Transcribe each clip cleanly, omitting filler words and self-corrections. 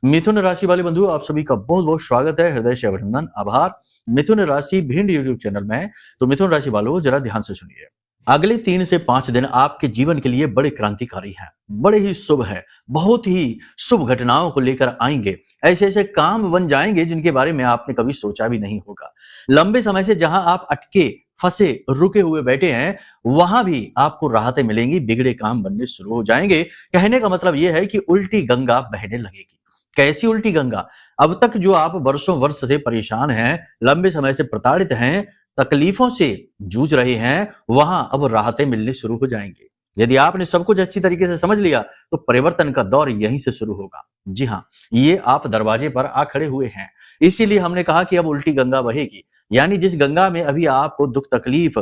मिथुन राशि वाले बंधु, आप सभी का बहुत बहुत स्वागत है, हृदय से अभिनंदन, आभार। मिथुन राशि भिंड यूट्यूब चैनल में है। तो मिथुन राशि वालों, जरा ध्यान से सुनिए। अगले 3 से 5 दिन आपके जीवन के लिए बड़े क्रांतिकारी हैं, बड़े ही शुभ है, बहुत ही शुभ घटनाओं को लेकर आएंगे। ऐसे ऐसे काम बन जाएंगे जिनके बारे में आपने कभी सोचा भी नहीं होगा। लंबे समय से जहां आप अटके फंसे रुके हुए बैठे हैं, वहां भी आपको राहतें मिलेंगी, बिगड़े काम बनने शुरू हो जाएंगे। कहने का मतलब यह है कि उल्टी गंगा बहने लगेगी। कैसी उल्टी गंगा? अब तक जो आप वर्षों वर्ष से परेशान हैं, लंबे समय से प्रताड़ित हैं, तकलीफों से जूझ रहे हैं, वहां अब राहतें मिलनी शुरू हो जाएंगी। यदि आपने सब कुछ अच्छी तरीके से समझ लिया तो परिवर्तन का दौर यहीं से शुरू होगा। जी हाँ, ये आप दरवाजे पर आ खड़े हुए हैं। इसीलिए हमने कहा कि अब उल्टी गंगा बहेगी, यानी जिस गंगा में अभी आपको दुख तकलीफ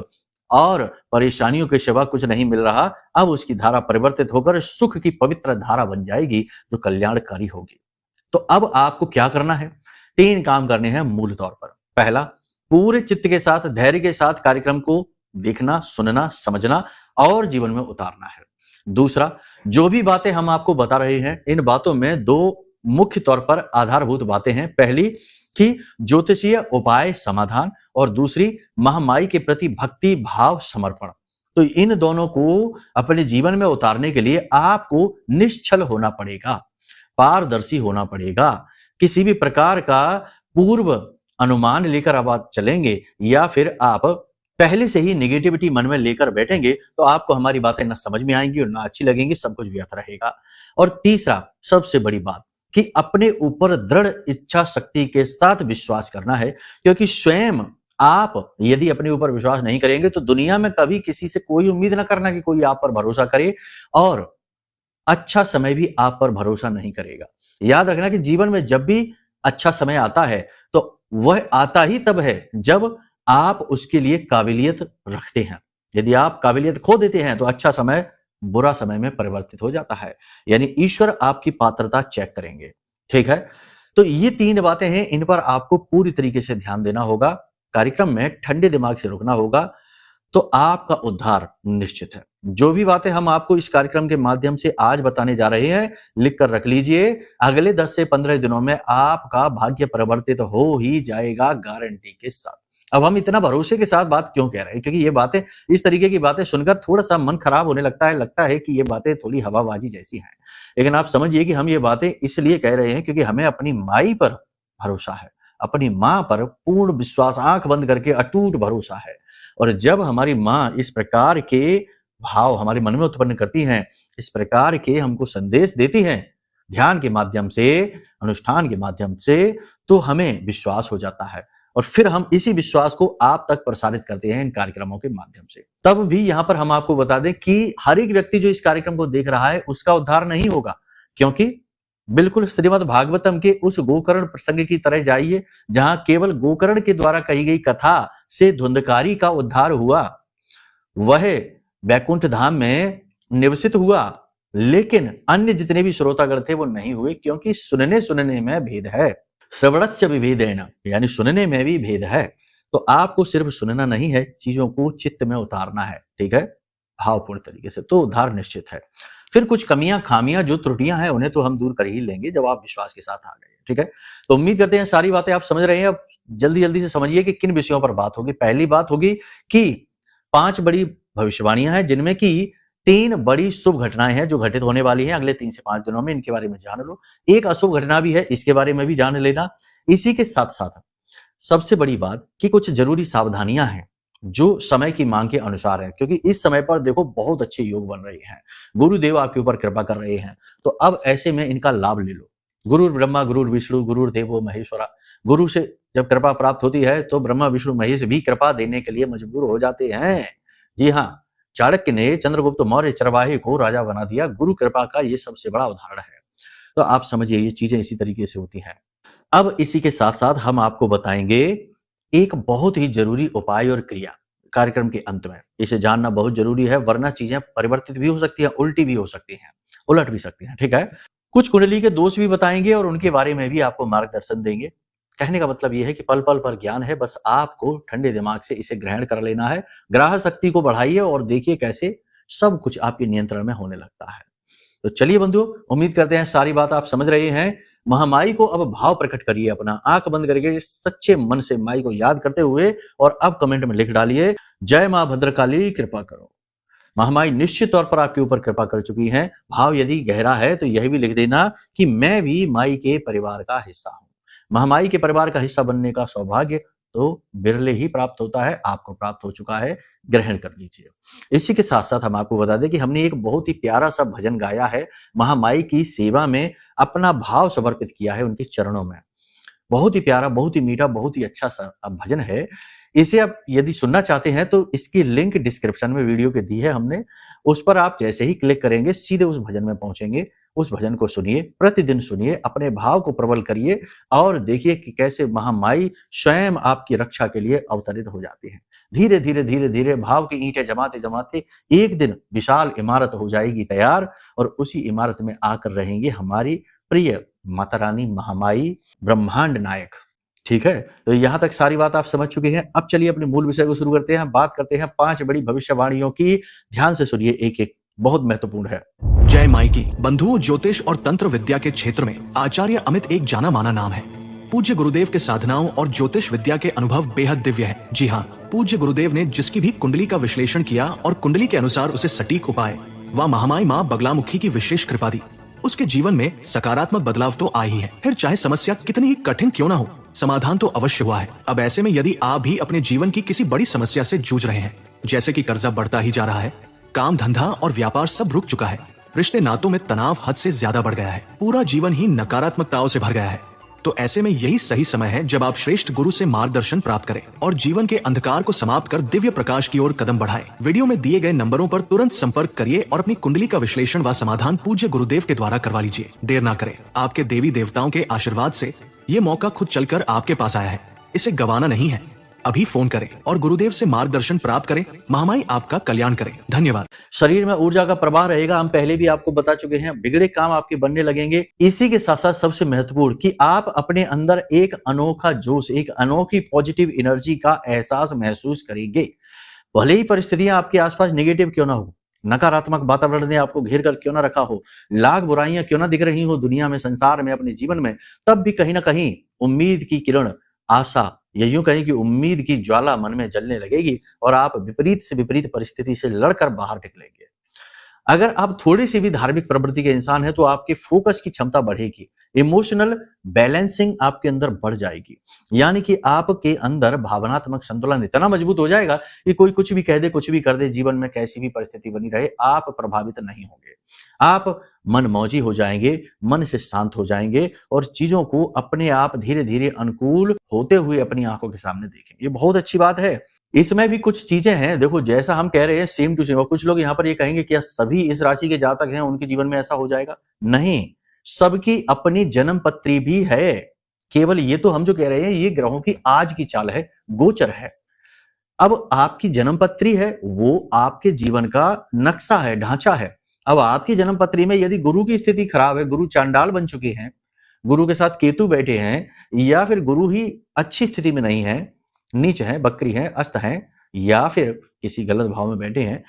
और परेशानियों के सिवा कुछ नहीं मिल रहा, अब उसकी धारा परिवर्तित होकर सुख की पवित्र धारा बन जाएगी, जो कल्याणकारी होगी। तो अब आपको क्या करना है? 3 काम करने हैं मूल तौर पर। पहला, पूरे चित्त के साथ, धैर्य के साथ कार्यक्रम को देखना, सुनना, समझना और जीवन में उतारना है। दूसरा, जो भी बातें हम आपको बता रहे हैं, इन बातों में 2 मुख्य तौर पर आधारभूत बातें हैं। पहली कि ज्योतिषीय उपाय समाधान, और दूसरी महामाई के प्रति भक्ति भाव समर्पण। तो इन दोनों को अपने जीवन में उतारने के लिए आपको निश्चल होना पड़ेगा, पारदर्शी होना पड़ेगा। किसी भी प्रकार का पूर्व अनुमान लेकर अब आप चलेंगे या फिर आप पहले से ही नेगेटिविटी मन में लेकर बैठेंगे, तो आपको हमारी बातें ना समझ में आएंगी और ना अच्छी लगेंगी, सब कुछ व्यर्थ रहेगा। और तीसरा, सबसे बड़ी बात, कि अपने ऊपर दृढ़ इच्छा शक्ति के साथ विश्वास करना है, क्योंकि स्वयं आप यदि अपने ऊपर विश्वास नहीं करेंगे तो दुनिया में कभी किसी से कोई उम्मीद ना करना कि कोई आप पर भरोसा करे, और अच्छा समय भी आप पर भरोसा नहीं करेगा। याद रखना कि जीवन में जब भी अच्छा समय आता है तो वह आता ही तब है जब आप उसके लिए काबिलियत रखते हैं। यदि आप काबिलियत खो देते हैं तो अच्छा समय बुरा समय में परिवर्तित हो जाता है, यानी ईश्वर आपकी पात्रता चेक करेंगे। ठीक है, तो ये 3 बातें हैं, इन पर आपको पूरी तरीके से ध्यान देना होगा, कार्यक्रम में ठंडे दिमाग से रुकना होगा, तो आपका उद्धार निश्चित है। जो भी बातें हम आपको इस कार्यक्रम के माध्यम से आज बताने जा रहे हैं, लिख कर रख लीजिए। अगले 10 से 15 दिनों में आपका भाग्य परिवर्तित हो ही जाएगा, गारंटी के साथ। अब हम इतना भरोसे के साथ बात क्यों कह रहे हैं? क्योंकि ये बातें, इस तरीके की बातें सुनकर थोड़ा सा मन खराब होने लगता है कि ये बातें थोड़ी हवाबाजी जैसी हैं। लेकिन आप समझिए कि हम ये बातें इसलिए कह रहे हैं क्योंकि हमें अपनी माई पर भरोसा है, अपनी माँ पर पूर्ण विश्वास, आंख बंद करके अटूट भरोसा है। और जब हमारी माँ इस प्रकार के भाव हमारे मन में उत्पन्न करती हैं, इस प्रकार के हमको संदेश देती हैं, ध्यान के माध्यम से, अनुष्ठान के माध्यम से, तो हमें विश्वास हो जाता है और फिर हम इसी विश्वास को आप तक प्रसारित करते हैं इन कार्यक्रमों के माध्यम से। तब भी यहाँ पर हम आपको बता दें कि हर एक व्यक्ति जो इस कार्यक्रम को देख रहा है उसका उद्धार नहीं होगा, क्योंकि बिल्कुल श्रीमद् भागवतम के उस गोकर्ण प्रसंग की तरह जाइए, जहां केवल गोकर्ण के द्वारा कही गई कथा से धुंधकारी का उद्धार हुआ। वह वैकुंठ धाम में निवसित हुआ, लेकिन अन्य जितने भी श्रोतागण थे वो नहीं हुए, क्योंकि सुनने में भेद है। श्रवणस्य विभेदेन, यानी सुनने में भी भेद है। तो आपको सिर्फ सुनना नहीं है, चीजों को चित्त में उतारना है। ठीक है, भावपूर्ण तरीके से, तो उद्धार निश्चित है। फिर कुछ कमियां खामियां जो त्रुटियां हैं उन्हें तो हम दूर कर ही लेंगे जब आप विश्वास के साथ आ गए। ठीक है, तो उम्मीद करते हैं सारी बातें आप समझ रहे हैं। अब जल्दी जल्दी से समझिए कि किन विषयों पर बात होगी। पहली बात होगी कि 5 बड़ी भविष्यवाणियां हैं, जिनमें की 3 बड़ी शुभ घटनाएं हैं जो घटित होने वाली हैं अगले 3 से 5 दिनों में। इनके बारे में जान लो। एक अशुभ घटना भी है, इसके बारे में भी जान लेना। इसी के साथ साथ सबसे बड़ी बात कि कुछ जरूरी सावधानियां हैं जो समय की मांग के अनुसार है, क्योंकि इस समय पर देखो बहुत अच्छे योग बन रहे हैं, गुरुदेव आपके ऊपर कृपा कर रहे हैं, तो अब ऐसे में इनका लाभ ले लो। गुरु ब्रह्मा गुरु विष्णु गुरुर्देवो महेश्वरा। गुरु से जब कृपा प्राप्त होती है तो ब्रह्मा विष्णु महेश भी कृपा देने के लिए मजबूर हो जाते हैं। जी हाँ, चाणक्य ने चंद्रगुप्त मौर्य चरवाहे को राजा बना दिया। गुरु कृपा का ये सबसे बड़ा उदाहरण है। तो आप समझिए ये चीजें इसी तरीके से होती हैं। अब इसी के साथ साथ हम आपको बताएंगे एक बहुत ही जरूरी उपाय और क्रिया कार्यक्रम के अंत में। इसे जानना बहुत जरूरी है, वरना चीजें परिवर्तित भी हो सकती है, उल्टी भी हो सकती हैं, उलट भी सकती हैं। ठीक है, कुछ कुंडली के दोष भी बताएंगे और उनके बारे में भी आपको मार्गदर्शन देंगे। कहने का मतलब यह है कि पल पल पर ज्ञान है, बस आपको ठंडे दिमाग से इसे ग्रहण कर लेना है। ग्राह शक्ति को बढ़ाइए और देखिए कैसे सब कुछ आपके नियंत्रण में होने लगता है। तो चलिए बंधुओं, उम्मीद करते हैं सारी बात आप समझ रहे हैं। महामाई को अब भाव प्रकट करिए, अपना आंख बंद करके सच्चे मन से माई को याद करते हुए और अब कमेंट में लिख डालिए, जय मां भद्रकाली कृपा करो। महामाई निश्चित तौर पर आपके ऊपर कृपा कर चुकी हैं। भाव यदि गहरा है तो यह भी लिख देना कि मैं भी माई के परिवार का हिस्सा हूं। महामाई के परिवार का हिस्सा बनने का सौभाग्य तो बिरले ही प्राप्त होता है, आपको प्राप्त हो चुका है, ग्रहण कर लीजिए। इसी के साथ साथ हम आपको बता दें कि हमने एक बहुत ही प्यारा सा भजन गाया है, महामाई की सेवा में अपना भाव समर्पित किया है उनके चरणों में। बहुत ही प्यारा, बहुत ही मीठा, बहुत ही अच्छा सा भजन है। इसे आप यदि सुनना चाहते हैं तो इसकी लिंक डिस्क्रिप्शन में वीडियो के दी है हमने, उस पर आप जैसे ही क्लिक करेंगे सीधे उस भजन में पहुंचेंगे। उस भजन को सुनिए, प्रतिदिन सुनिए, अपने भाव को प्रबल करिए और देखिए कि कैसे महामाई स्वयं आपकी रक्षा के लिए अवतरित हो जाती है। धीरे धीरे धीरे धीरे भाव की ईंटें जमाते जमाते एक दिन विशाल इमारत हो जाएगी तैयार और उसी इमारत में आकर रहेंगे हमारी प्रिय माता रानी महामाई ब्रह्मांड नायक। ठीक है, तो यहां तक सारी बात आप समझ चुके हैं। अब चलिए अपने मूल विषय को शुरू करते हैं। बात करते हैं 5 बड़ी भविष्यवाणियों की। ध्यान से सुनिए, एक एक बहुत महत्वपूर्ण है। जय माई की। बंधुओं, ज्योतिष और तंत्र विद्या के क्षेत्र में आचार्य अमित एक जाना माना नाम है। पूज्य गुरुदेव के साधनाओं और ज्योतिष विद्या के अनुभव बेहद दिव्य है। जी हाँ, पूज्य गुरुदेव ने जिसकी भी कुंडली का विश्लेषण किया और कुंडली के अनुसार उसे सटीक उपाय व महामाई माँ बगलामुखी की विशेष कृपा दी, उसके जीवन में सकारात्मक बदलाव तो आ ही है। फिर चाहे समस्या कितनी ही कठिन क्यों ना हो, समाधान तो अवश्य हुआ है। अब ऐसे में यदि आप भी अपने जीवन की किसी बड़ी समस्या से जूझ रहे हैं, जैसे कि कर्जा बढ़ता ही जा रहा है, काम धंधा और व्यापार सब रुक चुका है, रिश्ते नातों में तनाव हद से ज्यादा बढ़ गया है, पूरा जीवन ही नकारात्मकताओं से भर गया है, तो ऐसे में यही सही समय है जब आप श्रेष्ठ गुरु से मार्गदर्शन प्राप्त करें और जीवन के अंधकार को समाप्त कर दिव्य प्रकाश की ओर कदम बढ़ाएं। वीडियो में दिए गए नंबरों पर तुरंत संपर्क करिए और अपनी कुंडली का विश्लेषण व समाधान पूज्य गुरुदेव के द्वारा करवा लीजिए। देर ना करें, आपके देवी देवताओं के आशीर्वाद से ये मौका खुद चलकर आपके पास आया है, इसे गंवाना नहीं है। अभी फोन करें और गुरुदेव से मार्गदर्शन प्राप्त करें। महामाई आपका कल्याण करें। धन्यवाद। शरीर में ऊर्जा का प्रवाह रहेगा, हम पहले भी आपको बता चुके हैं। बिगड़े काम आपके बनने लगेंगे। इसी के साथ साथ सबसे महत्वपूर्ण कि आप अपने अंदर एक अनोखा जोश, एक अनोखी पॉजिटिव एनर्जी का एहसास महसूस करेंगे। भले ही परिस्थितियां आपके आसपास नेगेटिव क्यों ना हो, नकारात्मक वातावरण ने आपको घेर कर क्यों ना रखा हो, लाख बुराइयां क्यों ना दिख रही हो दुनिया में, संसार में, अपने जीवन में, तब भी कहीं ना कहीं उम्मीद की किरण, आशा, या यूं कहें कि उम्मीद की ज्वाला मन में जलने लगेगी और आप विपरीत से विपरीत परिस्थिति से लड़कर बाहर निकलेंगे। अगर आप थोड़ी सी भी धार्मिक प्रवृत्ति के इंसान हैं तो आपके फोकस की क्षमता बढ़ेगी, इमोशनल बैलेंसिंग आपके अंदर बढ़ जाएगी, यानी कि आपके अंदर भावनात्मक संतुलन इतना मजबूत हो जाएगा कि कोई कुछ भी कह दे, कुछ भी कर दे, जीवन में कैसी भी परिस्थिति बनी रहे, आप प्रभावित नहीं होंगे। आप मनमौजी हो जाएंगे, मन से शांत हो जाएंगे और चीजों को अपने आप धीरे धीरे अनुकूल होते हुए अपनी आंखों के सामने देखेंगे। ये बहुत अच्छी बात है। इसमें भी कुछ चीजें हैं, देखो जैसा हम कह रहे हैं सेम टू सेम। कुछ लोग यहाँ पर ये कहेंगे कि सभी इस राशि के जातक हैं उनके जीवन में ऐसा हो जाएगा, नहीं, सबकी अपनी जन्म पत्री भी है। केवल ये तो हम जो कह रहे हैं ये ग्रहों की आज की चाल है, गोचर है। अब आपकी जन्म पत्री है, वो आपके जीवन का नक्शा है, ढांचा है। अब आपकी जन्म पत्री में यदि गुरु की स्थिति खराब है, गुरु चांडाल बन चुके हैं, गुरु के साथ केतु बैठे हैं, या फिर गुरु ही अच्छी स्थिति में नहीं है, नीच है, बकरी है, अस्त है, या फिर किसी गलत भाव में बैठे हैं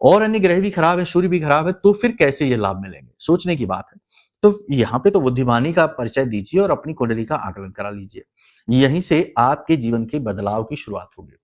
और अन्य ग्रह भी खराब है, सूर्य भी खराब है, तो फिर कैसे ये लाभ मिलेंगे? सोचने की बात है। तो यहाँ पे तो बुद्धिमानी का परिचय दीजिए और अपनी कुंडली का आकलन करा लीजिए। यहीं से आपके जीवन के बदलाव की शुरुआत होगी।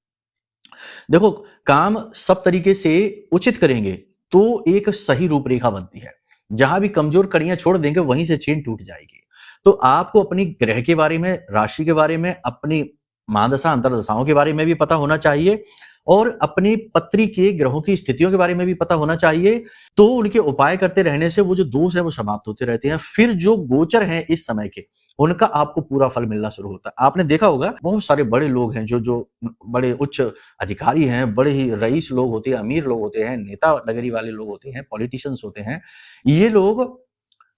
देखो, काम सब तरीके से उचित करेंगे तो एक सही रूपरेखा बनती है। जहां भी कमजोर कड़ियां छोड़ देंगे वहीं से चेन टूट जाएगी। तो आपको अपनी ग्रह के बारे में, राशि के बारे में, अपनी महादशा अंतरदशाओं के बारे में भी पता होना चाहिए और अपनी पत्री के ग्रहों की स्थितियों के बारे में भी पता होना चाहिए। तो उनके उपाय करते रहने से वो जो दोष है वो समाप्त होते रहते हैं। फिर जो गोचर हैं इस समय के, उनका आपको पूरा फल मिलना शुरू होता है। आपने देखा होगा बहुत सारे बड़े लोग हैं जो बड़े उच्च अधिकारी हैं, बड़े ही रईस लोग होते हैं, अमीर लोग होते हैं, नेता नगरी वाले लोग होते हैं, पॉलिटिशियंस होते हैं। ये लोग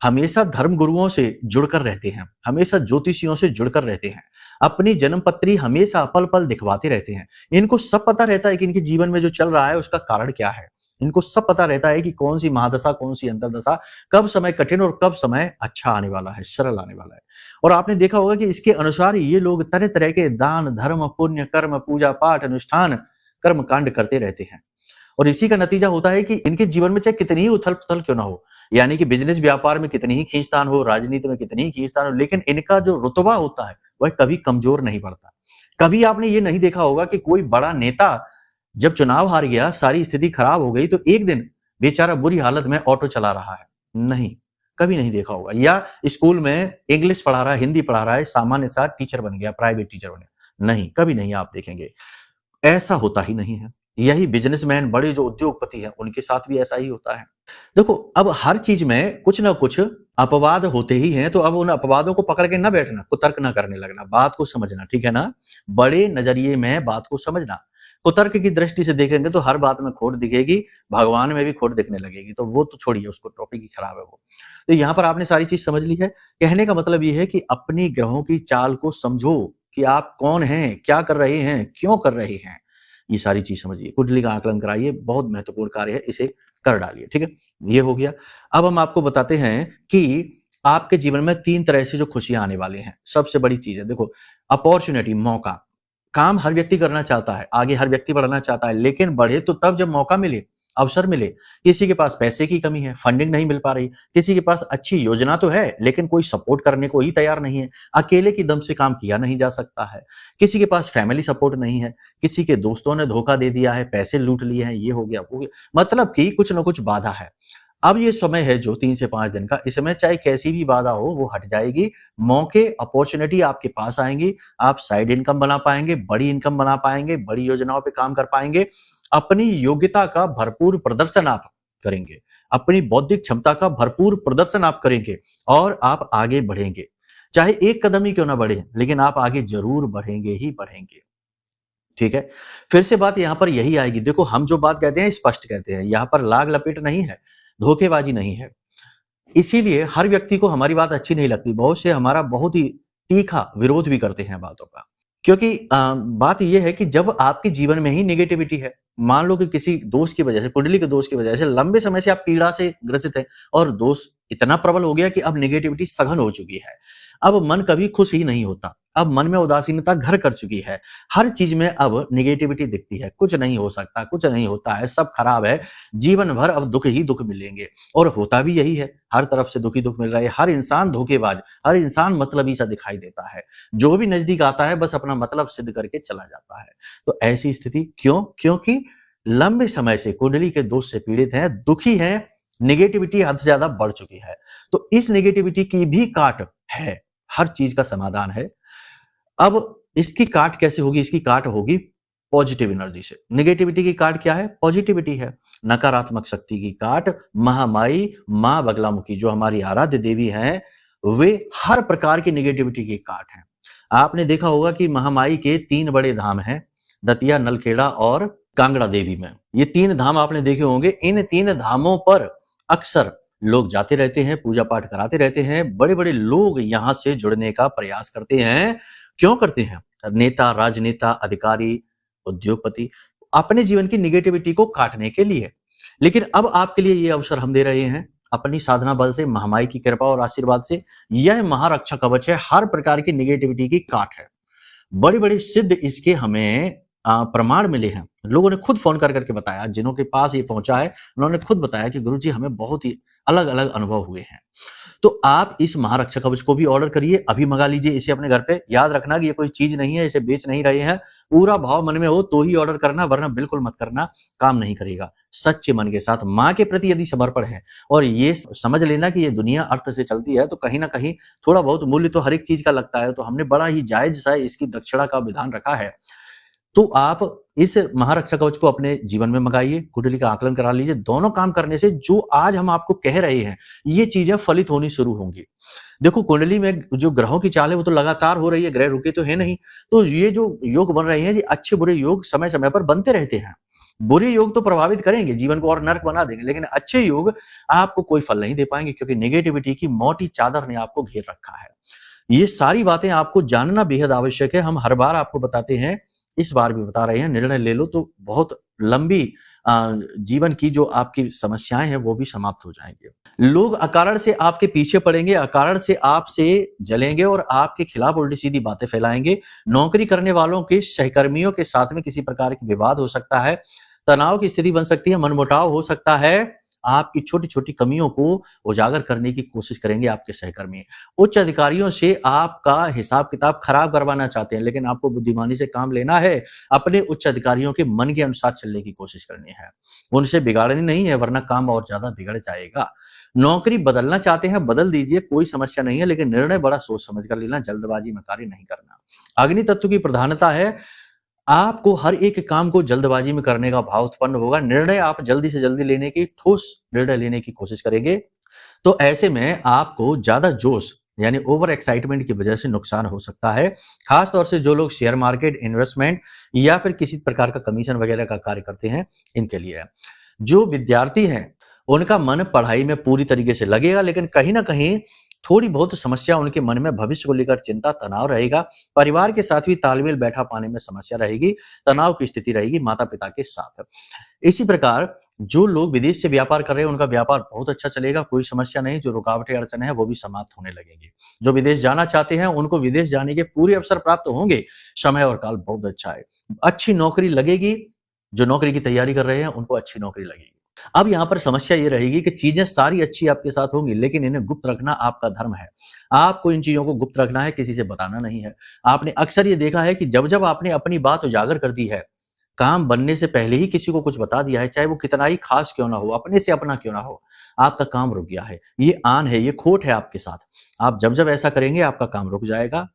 हमेशा धर्म गुरुओं से जुड़कर रहते हैं, हमेशा ज्योतिषियों से जुड़कर रहते हैं, अपनी जन्म पत्री हमेशा पल पल दिखवाते रहते हैं। इनको सब पता रहता है कि इनके जीवन में जो चल रहा है उसका कारण क्या है। इनको सब पता रहता है कि कौन सी महादशा, कौन सी अंतरदशा, कब समय कठिन और कब समय अच्छा आने वाला है, सरल आने वाला है। और आपने देखा होगा कि इसके अनुसार ये लोग तरह तरह के दान, धर्म, पुण्य, कर्म, पूजा पाठ, अनुष्ठान, कर्म कांड करते रहते हैं। और इसी का नतीजा होता है कि इनके जीवन में चाहे कितनी ही उथल पुथल क्यों ना हो, यानी कि बिजनेस व्यापार में कितनी ही खींचतान हो, राजनीति में कितनी ही खींचतान हो, लेकिन इनका जो रुतबा होता है वह कभी कमजोर नहीं पड़ता। कभी आपने ये नहीं देखा होगा कि कोई बड़ा नेता जब चुनाव हार गया, सारी स्थिति खराब हो गई, तो एक दिन बेचारा बुरी हालत में ऑटो चला रहा है। नहीं, कभी नहीं देखा होगा। या स्कूल में इंग्लिश पढ़ा रहा है, हिंदी पढ़ा रहा है, सामान्य सा टीचर बन गया, प्राइवेट टीचर बन गया। नहीं, कभी नहीं आप देखेंगे। ऐसा होता ही नहीं है। यही बिजनेसमैन, बड़े जो उद्योगपति हैं, उनके साथ भी ऐसा ही होता है। देखो, अब हर चीज में कुछ ना कुछ अपवाद होते ही हैं, तो अब उन अपवादों को पकड़ के ना बैठना, कुतर्क ना करने लगना, बात को समझना, ठीक है ना? बड़े नजरिए में बात को समझना। कुतर्क की दृष्टि से देखेंगे तो हर बात में खोट दिखेगी, भगवान में भी खोट दिखने लगेगी, तो वो तो छोड़िए, उसको टॉपिक ही खराब है वो। तो यहाँ पर आपने सारी चीज समझ ली है। कहने का मतलब ये है कि अपनी ग्रहों की चाल को समझो कि आप कौन हैं, क्या कर रहे हैं, क्यों कर रहे हैं। ये सारी चीज समझिए, कुंडली का आकलन कराइए, बहुत महत्वपूर्ण कार्य है, इसे कर डालिए, ठीक है? ये हो गया। अब हम आपको बताते हैं कि आपके जीवन में 3 तरह से जो खुशियां आने वाली हैं। सबसे बड़ी चीज है, देखो, अपॉर्चुनिटी, मौका। काम हर व्यक्ति करना चाहता है, आगे हर व्यक्ति बढ़ना चाहता है, लेकिन बढ़े तो तब जब मौका मिले, अवसर मिले। किसी के पास पैसे की कमी है, फंडिंग नहीं मिल पा रही, किसी के पास अच्छी योजना तो है लेकिन कोई सपोर्ट करने को ही तैयार नहीं है, अकेले की दम से काम किया नहीं जा सकता है, किसी के पास फैमिली सपोर्ट नहीं है, किसी के दोस्तों ने धोखा दे दिया है, पैसे लूट लिए हैं, ये हो गया, वो गया, मतलब कि कुछ ना कुछ बाधा है। अब ये समय है जो 3 से 5 दिन का, इसमें चाहे कैसी भी बाधा हो वो हट जाएगी, मौके, अपॉर्चुनिटी आपके पास आएंगी, आप साइड इनकम बना पाएंगे, बड़ी इनकम बना पाएंगे, बड़ी योजनाओं पे काम कर पाएंगे, अपनी योग्यता का भरपूर प्रदर्शन आप करेंगे, अपनी बौद्धिक क्षमता का भरपूर प्रदर्शन आप करेंगे और आप आगे बढ़ेंगे। चाहे एक कदम ही क्यों ना बढ़े, लेकिन आप आगे जरूर बढ़ेंगे ही बढ़ेंगे। ठीक है? फिर से बात यहां पर यही आएगी, देखो हम जो बात कहते हैं स्पष्ट कहते हैं, यहां पर लाग लपेट नहीं है, धोखेबाजी नहीं है। इसीलिए हर व्यक्ति को हमारी बात अच्छी नहीं लगती, बहुत से हमारा बहुत ही तीखा विरोध भी करते हैं बातों का। क्योंकि बात यह है कि जब आपके जीवन में ही नेगेटिविटी है, मान लो कि किसी दोस्त की वजह से, कुंडली के दोस्त की वजह से लंबे समय से आप पीड़ा से ग्रसित हैं और दोस्त इतना प्रबल हो गया कि अब नेगेटिविटी सघन हो चुकी है। अब मन कभी खुश ही नहीं होता, अब मन में उदासीनता घर कर चुकी है, हर चीज में अब नेगेटिविटी दिखती है, कुछ नहीं हो सकता, कुछ नहीं होता है, सब खराब है, जीवन भर अब दुख ही दुख मिलेंगे। और होता भी यही है, हर तरफ से दुख ही दुख मिल रहा है, हर इंसान धोखेबाज, हर इंसान मतलबी सा दिखाई देता है, जो भी नजदीक आता है बस अपना मतलब सिद्ध करके चला जाता है। तो ऐसी स्थिति क्यों? क्योंकि लंबे समय से कुंडली के दोष से पीड़ित हैं, दुखी हैं, नेगेटिविटी हद से ज्यादा बढ़ चुकी है। तो इस नेगेटिविटी की भी काट है, हर चीज का समाधान है। अब इसकी काट कैसे होगी? इसकी काट होगी पॉजिटिव एनर्जी से। नेगेटिविटी की काट क्या है? पॉजिटिविटी है। नकारात्मक शक्ति की काट महामाई, मां बगलामुखी, जो हमारी आराध्य देवी हैं, वे हर प्रकार की नेगेटिविटी की काट है। आपने देखा होगा कि महामाई के 3 बड़े धाम हैं, दतिया, नलखेड़ा और कांगड़ा देवी में। ये 3 धाम आपने देखे होंगे। इन 3 धामों पर अक्सर लोग जाते रहते हैं, पूजा पाठ कराते रहते हैं, बड़े बड़े लोग यहां से जुड़ने का प्रयास करते हैं। क्यों करते हैं? नेता, राजनेता, अधिकारी, उद्योगपति, अपने जीवन की निगेटिविटी को काटने के लिए। लेकिन अब आपके लिए ये अवसर हम दे रहे हैं, अपनी साधना बल से, महामाई की कृपा और आशीर्वाद से। यह महारक्षा कवच है, हर प्रकार की निगेटिविटी की काट है। बड़ी बड़ी सिद्ध इसके हमें प्रमाण मिले हैं, लोगों ने खुद फोन कर करके बताया, जिन्हों के पास ये पहुंचा है उन्होंने खुद बताया कि गुरुजी हमें बहुत ही अलग अलग अनुभव हुए हैं। तो आप इस महारक्षा कवच को भी ऑर्डर करिए, अभी मंगा लीजिए इसे अपने घर पे। याद रखना कि ये कोई चीज नहीं है, इसे बेच नहीं रहे हैं, पूरा भाव मन में हो तो ही ऑर्डर करना, वरना बिल्कुल मत करना, काम नहीं करेगा। सच्चे मन के साथ माँ के प्रति यदि समर्पण है और ये समझ लेना कि ये दुनिया अर्थ से चलती है, तो कहीं ना कहीं थोड़ा बहुत मूल्य तो हर एक चीज का लगता है, तो हमने बड़ा ही जायज सा इसकी दक्षिणा का विधान रखा है। तो आप इस महारक्षा कवच को अपने जीवन में मंगाइए, कुंडली का आकलन करा लीजिए। दोनों काम करने से जो आज हम आपको कह रहे हैं, ये चीजें फलित होनी शुरू होंगी। देखो, कुंडली में जो ग्रहों की चाल है वो तो लगातार हो रही है, ग्रह रुके तो है नहीं। तो ये जो योग बन रहे हैं, ये अच्छे बुरे योग समय समय पर बनते रहते हैं। बुरे योग तो प्रभावित करेंगे, जीवन को और नर्क बना देंगे, लेकिन अच्छे योग आपको कोई फल नहीं दे पाएंगे, क्योंकि नेगेटिविटी की मोटी चादर ने आपको घेर रखा है। ये सारी बातें आपको जानना बेहद आवश्यक है। हम हर बार आपको बताते हैं, इस बार भी बता रहे हैं, निर्णय ले लो तो बहुत लंबी जीवन की जो आपकी समस्याएं हैं वो भी समाप्त हो जाएंगे। लोग अकारण से आपके पीछे पड़ेंगे, अकारण से आपसे जलेंगे और आपके खिलाफ उल्टी सीधी बातें फैलाएंगे। नौकरी करने वालों के सहकर्मियों के साथ में किसी प्रकार की विवाद हो सकता है, तनाव की स्थिति बन सकती है, मनमुटाव हो सकता है। आपकी छोटी-छोटी कमियों को उजागर करने की कोशिश करेंगे आपके सहकर्मी। उच्च अधिकारियों से आपका हिसाब-किताब खराब करवाना चाहते हैं, लेकिन आपको बुद्धिमानी से काम लेना है, अपने उच्च अधिकारियों के मन के अनुसार चलने की कोशिश करनी है। उनसे बिगाड़नी नहीं है, वरना काम और ज़्यादा बिगड़ जाएगा। नौकरी बदलना चाहते हैं, बदल दीजिए, कोई समस्या नहीं है, लेकिन निर्णय बड़ा सोच समझ कर लेना, जल्दबाजी में कार्य नहीं करना। अग्नि तत्व की प्रधानता है, आपको हर एक काम को जल्दबाजी में करने का भाव उत्पन्न होगा। निर्णय आप जल्दी से जल्दी लेने की, ठोस निर्णय लेने की कोशिश करेंगे। तो ऐसे में आपको ज़्यादा जोश यानी ओवर एक्साइटमेंट की वजह से नुकसान हो सकता है। खास तौर से जो लोग शेयर मार्केट, इन्वेस्टमेंट या फिर किसी प्रकार का कमीशन वगैरह का कार्य करते हैं, इनके लिए है। जो विद्यार्थी हैं, उनका मन पढ़ाई में पूरी तरीके से लगेगा, लेकिन कहीं न कहीं थोड़ी बहुत समस्या उनके मन में भविष्य को लेकर चिंता, तनाव रहेगा। परिवार के साथ भी तालमेल बैठा पाने में समस्या रहेगी, तनाव की स्थिति रहेगी माता-पिता के साथ। इसी प्रकार जो लोग विदेश से व्यापार कर रहे हैं, उनका व्यापार बहुत अच्छा चलेगा, कोई समस्या नहीं। जो रुकावटें, अड़चनें हैं, वो भी समाप्त होने लगेंगी। जो विदेश जाना चाहते हैं, उनको विदेश जाने के पूरे अवसर प्राप्त होंगे। समय और काल बहुत अच्छा है। अच्छी नौकरी लगेगी, जो नौकरी की तैयारी कर रहे हैं, उनको अच्छी नौकरी लगेगी। अब यहाँ पर समस्या ये रहेगी कि चीजें सारी अच्छी आपके साथ होंगी, लेकिन इन्हें गुप्त रखना आपका धर्म है। आपको इन चीजों को गुप्त रखना है, किसी से बताना नहीं है। आपने अक्सर ये देखा है कि जब-जब आपने अपनी बात उजागर कर दी है, काम बनने से पहले ही किसी को कुछ बता दिया है, चाहे वो कितना ही खास क्यों ना हो, अपने से अपना क्यों ना हो, आपका काम रुक गया है। ये आन है, ये खोट है आपके साथ। आप जब-जब ऐसा करेंगे, आपका काम रुक जाएगा,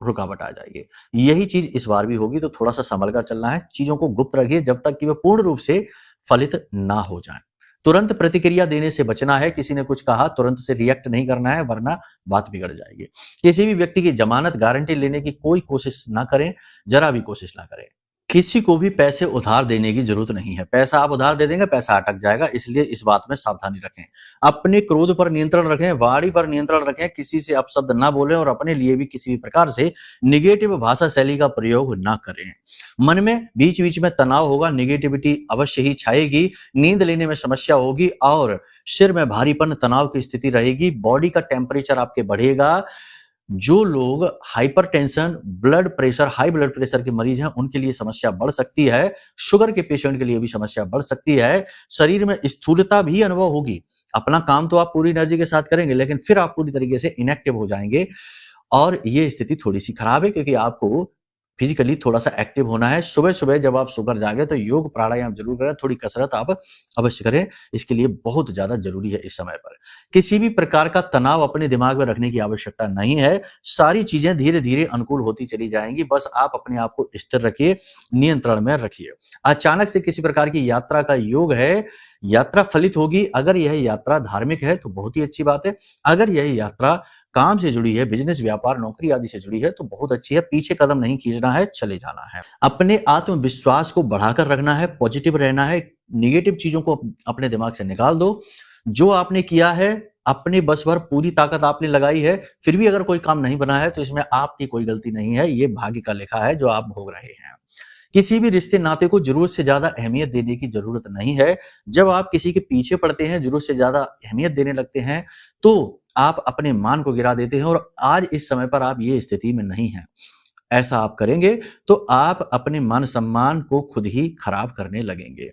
रुकावट आ जाएगी। यही चीज इस बार भी होगी, तो थोड़ा-सा संभल कर चलना है। चीजों को गुप्त रखिए जब तक कि वे पूर्ण रूप से फलित ना हो जाएँ। तुरंत प्रतिक्रिया देने से बचना है, किसी ने कुछ कहा तुरंत से रिएक्ट नहीं करना है, वरना बात बिगड़ जाएगी। किसी भी व्यक्ति की जमानत, गारंटी लेने की कोई कोशिश ना करें, जरा भी कोशिश ना करें। किसी को भी पैसे उधार देने की जरूरत नहीं है। पैसा आप उधार दे देंगे, पैसा अटक जाएगा, इसलिए इस बात में सावधानी रखें। अपने क्रोध पर नियंत्रण रखें, वाणी पर नियंत्रण रखें, किसी से अपशब्द ना बोलें और अपने लिए भी किसी भी प्रकार से नेगेटिव भाषा शैली का प्रयोग ना करें। मन में बीच-बीच में तनाव होगा, नेगेटिविटी अवश्य ही छाएगी, नींद लेने में समस्या होगी और सिर में भारीपन, तनाव की स्थिति रहेगी, बॉडी का टेम्परेचर आपके बढ़ेगा। जो लोग hypertension, blood pressure, high blood pressure के मरीज हैं, उनके लिए समस्या बढ़ सकती है। शुगर के पेशेंट के लिए भी समस्या बढ़ सकती है। शरीर में स्थूलता भी अनुभव होगी। अपना काम तो आप पूरी एनर्जी के साथ करेंगे, लेकिन फिर आप पूरी तरीके से इनएक्टिव हो जाएंगे और ये स्थिति थोड़ी-सी खराब है, क्योंकि आपको फिजिकली थोड़ा-सा एक्टिव होना है। सुबह-सुबह जब आप सोकर जागें, तो योग प्राणायाम ज़रूर करें, थोड़ी कसरत आप अवश्य करें। इसके लिए बहुत ज़्यादा ज़रूरी है इस समय पर। किसी भी प्रकार का तनाव अपने दिमाग में रखने की आवश्यकता नहीं है। सारी चीज़ें धीरे-धीरे अनुकूल होती चली जाएँगी। बस आप अपने आप को स्थिर रखिए, नियंत्रण में रखिए। अचानक से किसी प्रकार की यात्रा का योग है, यात्रा फलित होगी। अगर यह यात्रा धार्मिक है, तो बहुत ही अच्छी बात है। अगर यह यात्रा काम से जुड़ी है, बिज़नेस, व्यापार, नौकरी आदि से जुड़ी है, तो बहुत अच्छी है। पीछे कदम नहीं खींचना है, चले जाना है। अपने आत्मविश्वास को बढ़ाकर रखना है, पॉजिटिव रहना है, नेगेटिव चीज़ों को अपने दिमाग से निकाल दो। जो आपने किया है, अपने बस भर पूरी ताकत आपने लगाई है, फिर भी अगर कोई काम नहीं बना है, तो इसमें आपकी कोई गलती नहीं है। ये भाग्य का लेखा है जो आप भोग रहे हैं। किसी भी रिश्ते नाते को जरूरत से ज्यादा अहमियत देने की जरूरत नहीं है। जब आप किसी के पीछे पड़ते हैं, जरूरत से ज्यादा अहमियत देने लगते हैं, तो आप अपने मान को गिरा देते हैं और आज इस समय पर आप ये स्थिति में नहीं हैं। ऐसा आप करेंगे तो आप अपने मान सम्मान को खुद ही खराब करने लगेंगे।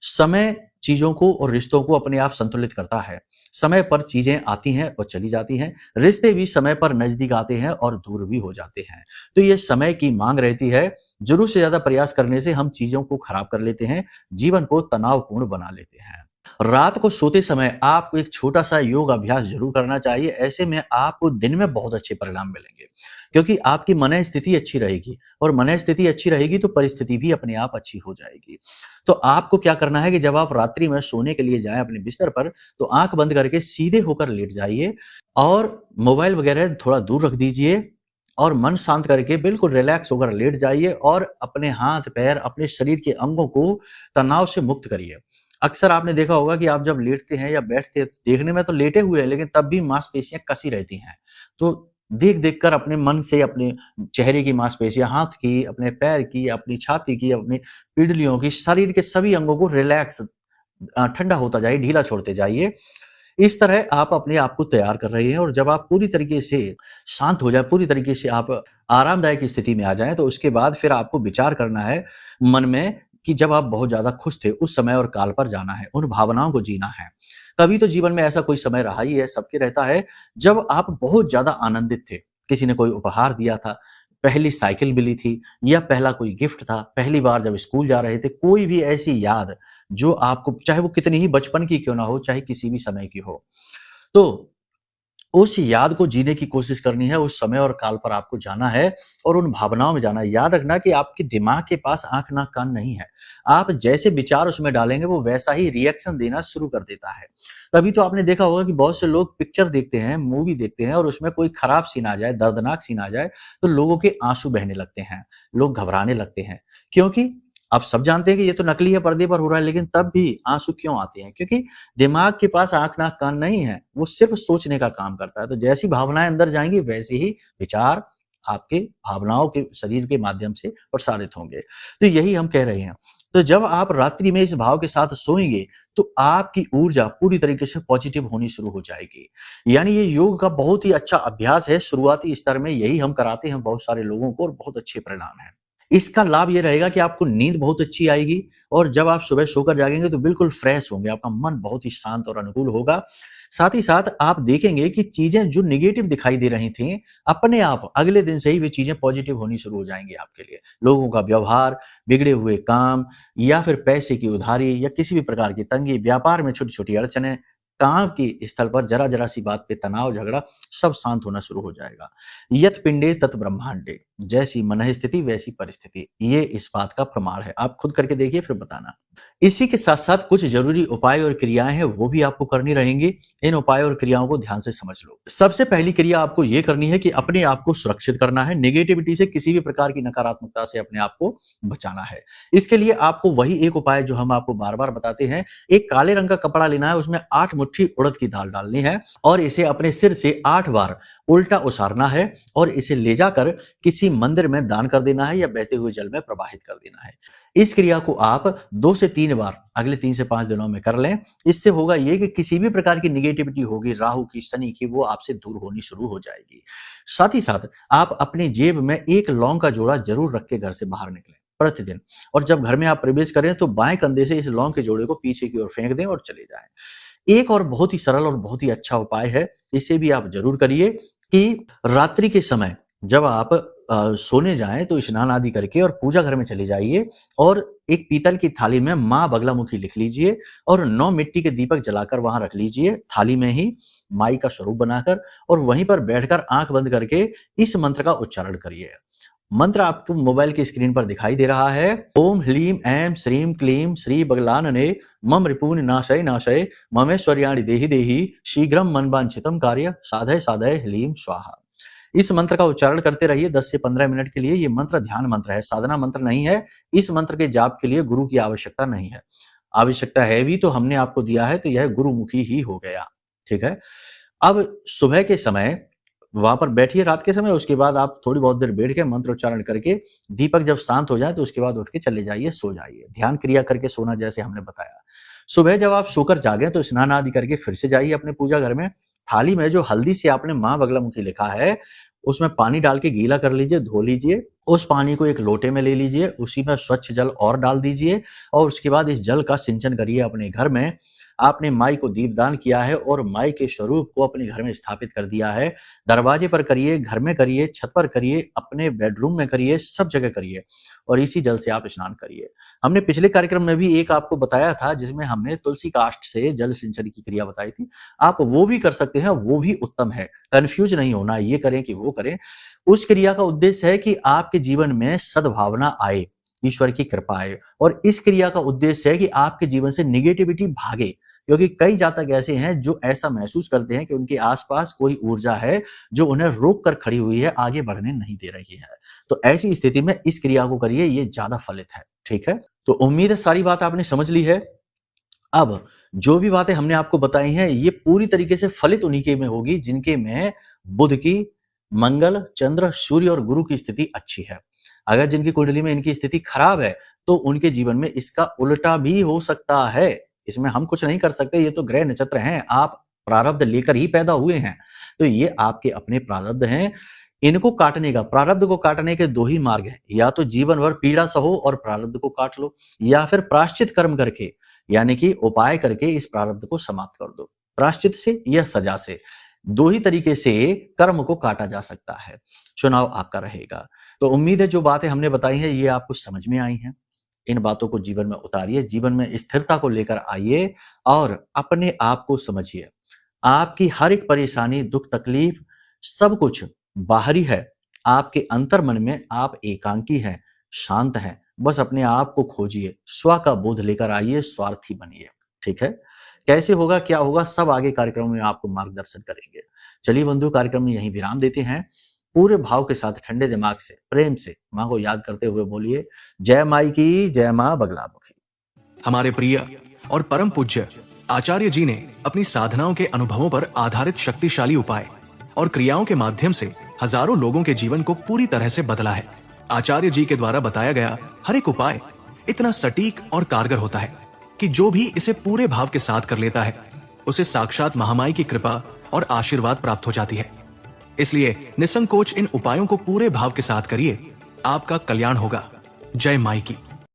समय चीजों को और रिश्तों को अपने आप संतुलित करता है। समय पर चीजें आती हैं और चली जाती हैं। रिश्ते भी समय पर नजदीक आते हैं और दूर भी हो जाते हैं। तो ये समय की मांग रहती है। जरूर से ज्यादा प्रयास करने से हम चीजों को खराब कर लेते हैं, जीवन को तनावपूर्ण बना लेते हैं। रात को सोते समय आपको एक छोटा सा योग अभ्यास जरूर करना चाहिए। ऐसे में आपको दिन में बहुत अच्छे परिणाम मिलेंगे, क्योंकि आपकी मन स्थिति अच्छी रहेगी और मन स्थिति अच्छी रहेगी तो परिस्थिति भी अपने आप अच्छी हो जाएगी। तो आपको क्या करना है कि जब आप रात्रि में सोने के लिए जाएं अपने बिस्तर पर, तो आंख बंद करके सीधे होकर लेट जाइए और मोबाइल वगैरह थोड़ा दूर रख दीजिए और मन शांत करके बिल्कुल रिलैक्स होकर लेट जाइए और अपने हाथ पैर, अपने शरीर के अंगों को तनाव से मुक्त करिए। अक्सर आपने देखा होगा कि आप जब लेटते हैं या बैठते हैं, तो देखने में तो लेटे हुए हैं, लेकिन तब भी मांसपेशियां कसी रहती हैं। तो देख-देख कर अपने मन से अपने चेहरे की मांसपेशियां, हाथ की, अपने पैर की, अपनी छाती की, अपनी पीढ़ियों की, शरीर के सभी अंगों को रिलैक्स ठंडा होता जाइए, ढीला छोड़ते जाइए। इस तरह आप अपने आप को तैयार कर रहे हैं और जब आप पूरी तरीके से शांत हो जाए, पूरी तरीके से आप आरामदायक स्थिति में आ जाएँ, तो उसके बाद फिर आपको विचार करना है मन में कि जब आप बहुत ज्यादा खुश थे, उस समय और काल पर जाना है, उन भावनाओं को जीना है। कभी तो जीवन में ऐसा कोई समय रहा ही है, सबके रहता है, जब आप बहुत ज्यादा आनंदित थे। किसी ने कोई उपहार दिया था, पहली साइकिल मिली थी, या पहला कोई गिफ्ट था, पहली बार जब स्कूल जा रहे थे, कोई भी ऐसी याद जो आपको, चाहे वो कितनी ही बचपन की क्यों ना हो, चाहे किसी भी समय की हो, तो उस याद को जीने की कोशिश करनी है, उस समय और काल पर आपको जाना है और उन भावनाओं में जाना है। याद रखना कि आपके दिमाग के पास आँख, नाक, कान नहीं है। आप जैसे विचार उसमें डालेंगे, वो वैसा ही रिएक्शन देना शुरू कर देता है। तभी तो आपने देखा होगा कि बहुत से लोग पिक्चर देखते हैं, मूवी देखते हैं और उसमें कोई खराब सीन आ जाए, दर्दनाक सीन आ जाए, तो लोगों के आँसू बहने लगते हैं, लोग घबराने लगते हैं। क्योंकि आप सब जानते हैं कि ये तो नकली है, पर्दे पर हो रहा है, लेकिन तब भी आँसू क्यों आते हैं? क्योंकि दिमाग के पास आँख, नाक, कान नहीं है, वो सिर्फ़ सोचने का काम करता है। तो जैसी भावनाएँ अंदर जाएँगी, वैसे ही विचार आपके भावनाओं के शरीर के माध्यम से प्रसारित होंगे। तो यही हम कह रहे हैं। तो जब आप रात्रि में इस भाव के साथ सोएँगे, तो आपकी ऊर्जा पूरी तरीके से पॉज़िटिव होनी शुरू हो जाएगी। यानी ये योग का बहुत ही अच्छा अभ्यास है, शुरुआती स्तर में यही हम कराते हैं बहुत सारे लोगों को और बहुत अच्छे परिणाम हैं। इसका लाभ ये रहेगा कि आपको नींद बहुत अच्छी आएगी और जब आप सुबह सोकर जागेंगे तो बिल्कुल फ्रेश होंगे, आपका मन बहुत ही शांत और अनुकूल होगा। साथ ही साथ आप देखेंगे कि चीज़ें जो नेगेटिव दिखाई दे रही थीं, अपने आप अगले दिन से ही वे चीज़ें पॉजिटिव होनी शुरू हो जाएँगी आपके लिए। लोगों का व्यवहार, बिगड़े हुए काम या फिर पैसे की उधारी या किसी भी प्रकार की तंगी, व्यापार में छोटी-छोटी अड़चनें, काम की स्थल पर ज़रा-ज़रा सी बात पे तनाव, झगड़ा सब शांत होना शुरू हो जाएगा। यत् पिंडे तत् ब्रह्मांडे, जैसी मनः स्थिति वैसी परिस्थिति, ये इस बात का प्रमाण है। आप खुद करके देखिए फिर बताना। इसी के साथ-साथ कुछ ज़रूरी उपाय और क्रियाएँ हैं, वो भी आपको करनी रहेंगी। इन उपाय और क्रियाओं को ध्यान से समझ लो। सबसे पहली क्रिया आपको ये करनी है कि अपने आप को सुरक्षित करना है, नेगेटिविटी से, किसी भी प्रकार की नकारात्मकता से अपने आप को बचाना है। इसके लिए आपको वही एक उपाय जो हम आपको बार-बार बताते हैं, एक काले रंग का कपड़ा लेना है, उसमें 8 मुट्ठी उड़द की दाल डालनी है और इसे अपने सिर से 8 बार उल्टा उसारना है और इसे ले जाकर किसी मंदिर में दान कर देना है या बहते हुए जल में प्रवाहित कर देना है। इस क्रिया को आप 2 से 3 बार अगले 3 से 5 दिनों में कर लें। इससे होगा ये कि किसी भी प्रकार की नेगेटिविटी होगी, राहु की, शनि की, वो आपसे दूर होनी शुरू हो जाएगी। साथ ही साथ आप अपनी जेब में 1 लौंग का जोड़ा ज़रूर रख के घर से बाहर निकलें प्रतिदिन, और जब घर में आप प्रवेश करें तो बाएँ कंधे से इस लौंग के जोड़े को पीछे की ओर फेंक दें और चले जाएँ। एक और बहुत ही सरल और बहुत ही अच्छा उपाय है, इसे भी आप ज़रूर करिए कि रात्रि के समय जब आप सोने जाएँ तो स्नान आदि करके और पूजा घर में चले जाइए और एक पीतल की थाली में माँ बगलामुखी लिख लीजिए और 9 मिट्टी के दीपक जलाकर वहाँ रख लीजिए, थाली में ही माई का स्वरूप बनाकर, और वहीं पर बैठकर आँख बंद करके इस मंत्र का उच्चारण करिए। मंत्र आपको मोबाइल की स्क्रीन पर दिखाई दे रहा है। ओम ह्लीं ऐं श्रीं क्लीं श्री बगलानने मम रिपून् नाशय नाशय ममेश्वर्याणि देहि देहि शीघ्रं मनवांछितं कार्य साधय साधय ह्लीं स्वाहा। इस मंत्र का उच्चारण करते रहिए 10 से 15 मिनट के लिए। ये मंत्र ध्यान मंत्र है, साधना मंत्र नहीं है। इस मंत्र के जाप के लिए गुरु की आवश्यकता नहीं है। आवश्यकता है भी तो हमने आपको दिया है, तो यह गुरुमुखी ही हो गया। ठीक है। अब सुबह के समय वहां पर बैठिए, रात के समय, उसके बाद आप थोड़ी बहुत देर बैठ के मंत्र उच्चारण करके दीपक जब शांत हो जाए तो उसके बाद उठ के चले जाइए, सो जाइए। ध्यान क्रिया करके सोना, जैसे हमने बताया। सुबह जब आप सोकर जागे तो स्नान आदि करके फिर से जाइए अपने पूजा घर में। थाली में जो हल्दी से आपने माँ बगलामुखी लिखा है, उसमें पानी डाल के गीला कर लीजिए, धो लीजिए। उस पानी को एक लोटे में ले लीजिए, उसी में स्वच्छ जल और डाल दीजिए और उसके बाद इस जल का सिंचन करिए अपने घर में। आपने माई को दीपदान किया है और माई के स्वरूप को अपने घर में स्थापित कर दिया है। दरवाजे पर करिए, घर में करिए, छत पर करिए, अपने बेडरूम में करिए, सब जगह करिए और इसी जल से आप स्नान करिए। हमने पिछले कार्यक्रम में भी एक आपको बताया था जिसमें हमने तुलसी काष्ठ से जल सिंचन की क्रिया बताई थी। आप वो भी कर सकते हैं, वो भी उत्तम है। कंफ्यूज नहीं होना, ये करें कि वो करें। उस क्रिया का उद्देश्य है कि आपके जीवन में सद्भावना आए, ईश्वर की कृपा आए, और इस क्रिया का उद्देश्य है कि आपके जीवन से नेगेटिविटी भागे। क्योंकि कई जातक ऐसे हैं जो ऐसा महसूस करते हैं कि उनके आसपास कोई ऊर्जा है जो उन्हें रोक कर खड़ी हुई है, आगे बढ़ने नहीं दे रही है। तो ऐसी स्थिति में इस क्रिया को करिए, ये ज्यादा फलित है। ठीक है, तो उम्मीद है सारी बात आपने समझ ली है। अब जो भी बातें हमने आपको बताई हैं, ये पूरी तरीके से फलित उन्हीं के में होगी जिनके में बुध की, मंगल, चंद्र, सूर्य और गुरु की स्थिति अच्छी है। अगर जिनकी कुंडली में इनकी स्थिति खराब है तो उनके जीवन में इसका उल्टा भी हो सकता है। इसमें हम कुछ नहीं कर सकते, ये तो ग्रह नक्षत्र हैं, आप प्रारब्ध लेकर ही पैदा हुए हैं, तो ये आपके अपने प्रारब्ध हैं। इनको काटने का, प्रारब्ध को काटने के दो ही मार्ग हैं, या तो जीवन भर पीड़ा सहो और प्रारब्ध को काट लो, या फिर प्रायश्चित कर्म करके, यानी कि उपाय करके इस प्रारब्ध को समाप्त कर दो। प्रायश्चित से या सजा से, दो ही तरीके से कर्म को काटा जा सकता है। चुनाव आपका रहेगा। तो उम्मीद है जो बातें हमने बताई हैं ये आपको समझ में आई हैं। इन बातों को जीवन में उतारिए, जीवन में स्थिरता को लेकर आइए और अपने आप को समझिए। आपकी हर एक परेशानी, दुख, तकलीफ सब कुछ बाहरी है। आपके अंतर मन में आप एकांकी हैं, शांत हैं। बस अपने आप को खोजिए, स्व का बोध लेकर आइए, स्वार्थी बनिए। ठीक है? कैसे होगा, क्या होगा, सब आगे कार्यक्रम में आपको मार्गदर्शन करेंगे। चलिए बंधु, कार्यक्रम में यहीं विराम देते हैं। पूरे भाव के साथ, ठंडे दिमाग से, प्रेम से माँ को याद करते हुए बोलिए, जय माई की, जय माँ बगलामुखी। हमारे प्रिय और परम पूज्य आचार्य जी ने अपनी साधनाओं के अनुभवों पर आधारित शक्तिशाली उपाय और क्रियाओं के माध्यम से हजारों लोगों के जीवन को पूरी तरह से बदला है। आचार्य जी के द्वारा बताया गया हर एक उपाय इतना सटीक और कारगर होता है कि जो भी इसे पूरे भाव के साथ कर लेता है उसे साक्षात महामाई की कृपा और आशीर्वाद प्राप्त हो जाती है। इसलिए निसंकोच इन उपायों को पूरे भाव के साथ करिए, आपका कल्याण होगा। जय माई की।